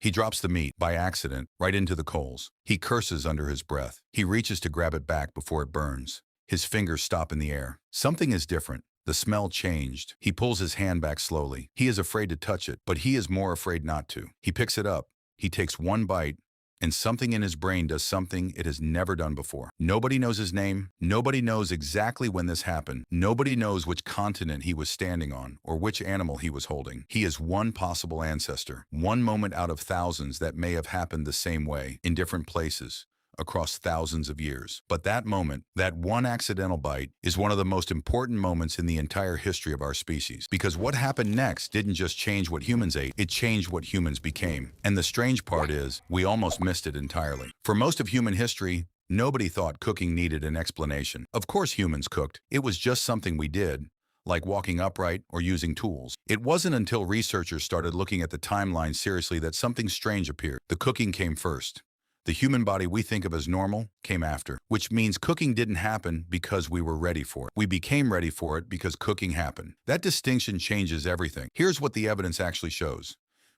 He drops the meat, by accident, right into the coals. He curses under his breath. He reaches to grab it back before it burns. His fingers stop in the air. Something is different. The smell changed. He pulls his hand back slowly. He is afraid to touch it, but he is more afraid not to. He picks it up. He takes one bite, and something in his brain does something it has never done before. Nobody knows his name. Nobody knows exactly when this happened. Nobody knows which continent he was standing on or which animal he was holding. He is one possible ancestor, one moment out of thousands that may have happened the same way in different places across thousands of years. But that moment, that one accidental bite, is one of the most important moments in the entire history of our species. Because what happened next didn't just change what humans ate, it changed what humans became. And the strange part is, we almost missed it entirely. For most of human history, nobody thought cooking needed an explanation. Of course humans cooked. It was just something we did, like walking upright or using tools. It wasn't until researchers started looking at the timeline seriously that something strange appeared. The cooking came first. The human body we think of as normal came after, which means cooking didn't happen because we were ready for it. We became ready for it because cooking happened. That distinction changes everything. Here's what the evidence actually shows.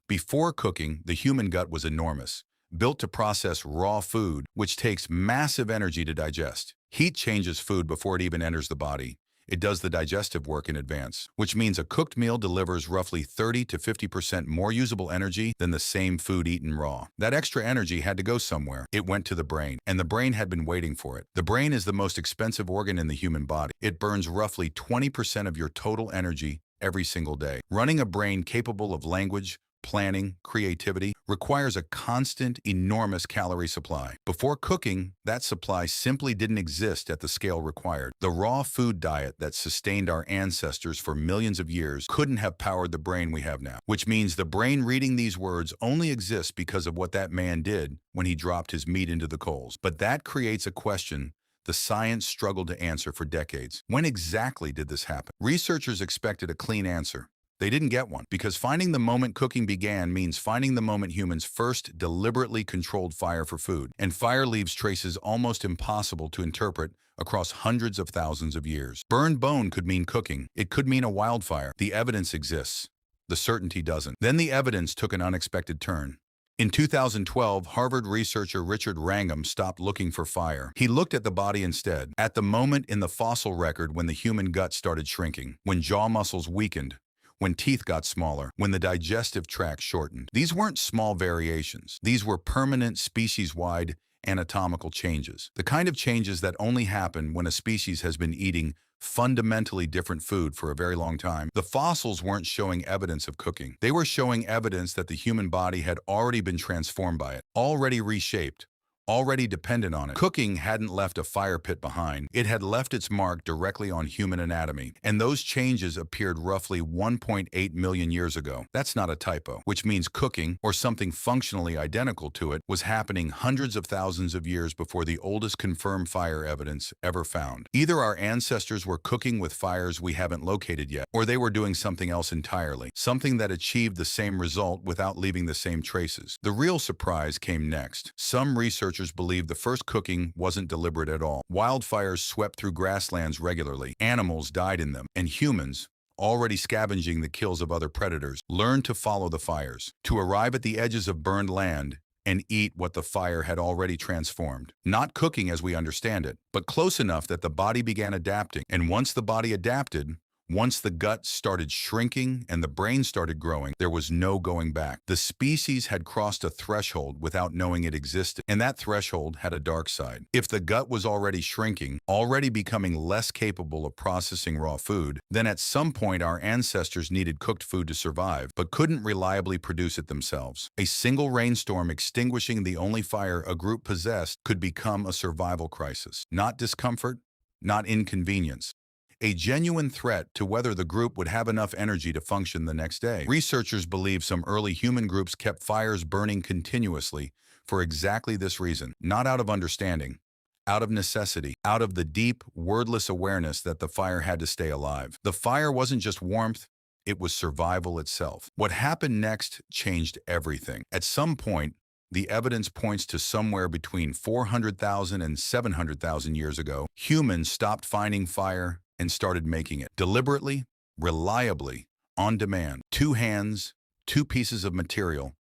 Before cooking, the human gut was enormous, built to process raw food, which takes massive energy to digest. Heat changes food before it even enters the body. It does the digestive work in advance, which means a cooked meal delivers roughly 30 to 50% more usable energy than the same food eaten raw. That extra energy had to go somewhere. It went to the brain, and the brain had been waiting for it. The brain is the most expensive organ in the human body. It burns roughly 20% of your total energy every single day. Running a brain capable of language, planning, creativity, requires a constant, enormous calorie supply. Before cooking, that supply simply didn't exist at the scale required. The raw food diet that sustained our ancestors for millions of years couldn't have powered the brain we have now, which means the brain reading these words only exists because of what that man did when he dropped his meat into the coals. But that creates a question the science struggled to answer for decades. When exactly did this happen? Researchers expected a clean answer. They didn't get one, because finding the moment cooking began means finding the moment humans first deliberately controlled fire for food. And fire leaves traces almost impossible to interpret across hundreds of thousands of years. Burned bone could mean cooking. It could mean a wildfire. The evidence exists. The certainty doesn't. Then the evidence took an unexpected turn. In 2012, Harvard researcher Richard Wrangham stopped looking for fire. He looked at the body instead, at the moment in the fossil record when the human gut started shrinking, when jaw muscles weakened, when teeth got smaller, when the digestive tract shortened. These weren't small variations. These were permanent, species-wide anatomical changes. The kind of changes that only happen when a species has been eating fundamentally different food for a very long time. The fossils weren't showing evidence of cooking. They were showing evidence that the human body had already been transformed by it, already reshaped, already dependent on it. Cooking hadn't left a fire pit behind. It had left its mark directly on human anatomy. And those changes appeared roughly 1.8 million years ago. That's not a typo, which means cooking, or something functionally identical to it, was happening hundreds of thousands of years before the oldest confirmed fire evidence ever found. Either our ancestors were cooking with fires we haven't located yet, or they were doing something else entirely, something that achieved the same result without leaving the same traces. The real surprise came next. Some researchers believed the first cooking wasn't deliberate at all. Wildfires swept through grasslands regularly. Animals died in them, and humans, already scavenging the kills of other predators, learned to follow the fires, to arrive at the edges of burned land and eat what the fire had already transformed. Not cooking as we understand it, but close enough that the body began adapting. And once the body adapted, once the gut started shrinking and the brain started growing, there was no going back. The species had crossed a threshold without knowing it existed, and that threshold had a dark side. If the gut was already shrinking, already becoming less capable of processing raw food, then at some point our ancestors needed cooked food to survive, but couldn't reliably produce it themselves. A single rainstorm extinguishing the only fire a group possessed could become a survival crisis. Not discomfort, not inconvenience. A genuine threat to whether the group would have enough energy to function the next day. Researchers believe some early human groups kept fires burning continuously for exactly this reason, not out of understanding, out of necessity, out of the deep, wordless awareness that the fire had to stay alive. The fire wasn't just warmth, it was survival itself. What happened next changed everything. At some point, the evidence points to somewhere between 400,000 and 700,000 years ago, humans stopped finding fire and started making it deliberately, reliably, on demand. Two hands, two pieces of material,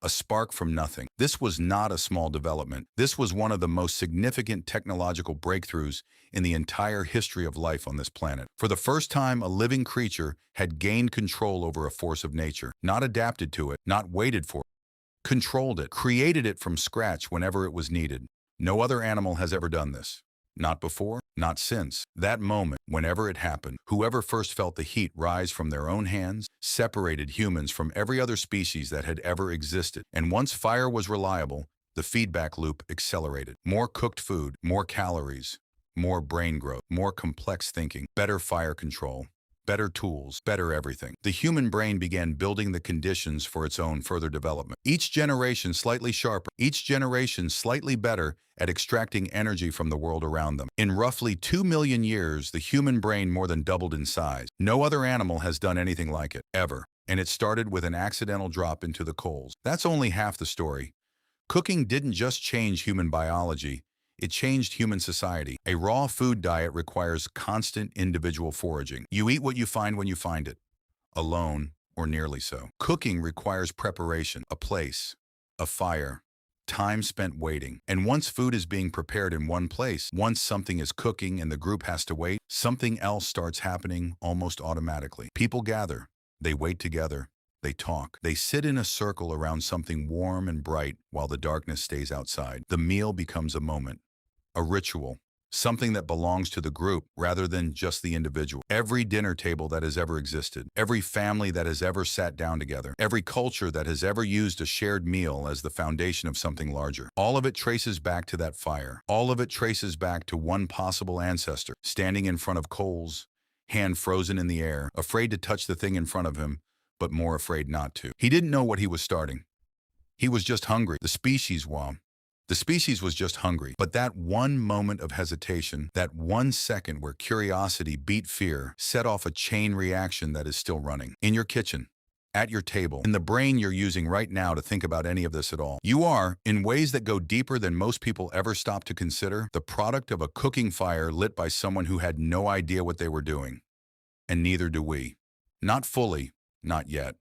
A spark from nothing. This was not a small development. This was one of the most significant technological breakthroughs in the entire history of life on this planet. For the first time, a living creature had gained control over a force of nature, not adapted to it, not waited for it, controlled it, created it from scratch whenever it was needed. No other animal has ever done this. Not before, not since. That moment, whenever it happened, whoever first felt the heat rise from their own hands separated humans from every other species that had ever existed. And once fire was reliable, the feedback loop accelerated. More cooked food, more calories, more brain growth, more complex thinking, better fire control, better tools, better everything. The human brain began building the conditions for its own further development. Each generation slightly sharper, each generation slightly better at extracting energy from the world around them. In roughly 2 million years, the human brain more than doubled in size. No other animal has done anything like it, ever. And it started with an accidental drop into the coals. That's only half the story. Cooking didn't just change human biology, it changed human society. A raw food diet requires constant individual foraging. You eat what you find when you find it, alone or nearly so. Cooking requires preparation, a place, a fire, time spent waiting. And once food is being prepared in one place, once something is cooking and the group has to wait, something else starts happening almost automatically. People gather, they wait together, they talk. They sit in a circle around something warm and bright while the darkness stays outside. The meal becomes a moment, a ritual, something that belongs to the group rather than just the individual. Every dinner table that has ever existed, every family that has ever sat down together, every culture that has ever used a shared meal as the foundation of something larger, all of it traces back to that fire. All of it traces back to one possible ancestor, standing in front of coals, hand frozen in the air, afraid to touch the thing in front of him, but more afraid not to. He didn't know what he was starting. He was just hungry. The species was just hungry. But that one moment of hesitation, that 1 second where curiosity beat fear, set off a chain reaction that is still running. In your kitchen, at your table, in the brain you're using right now to think about any of this at all. You are, in ways that go deeper than most people ever stop to consider, the product of a cooking fire lit by someone who had no idea what they were doing. And neither do we. Not fully, not yet.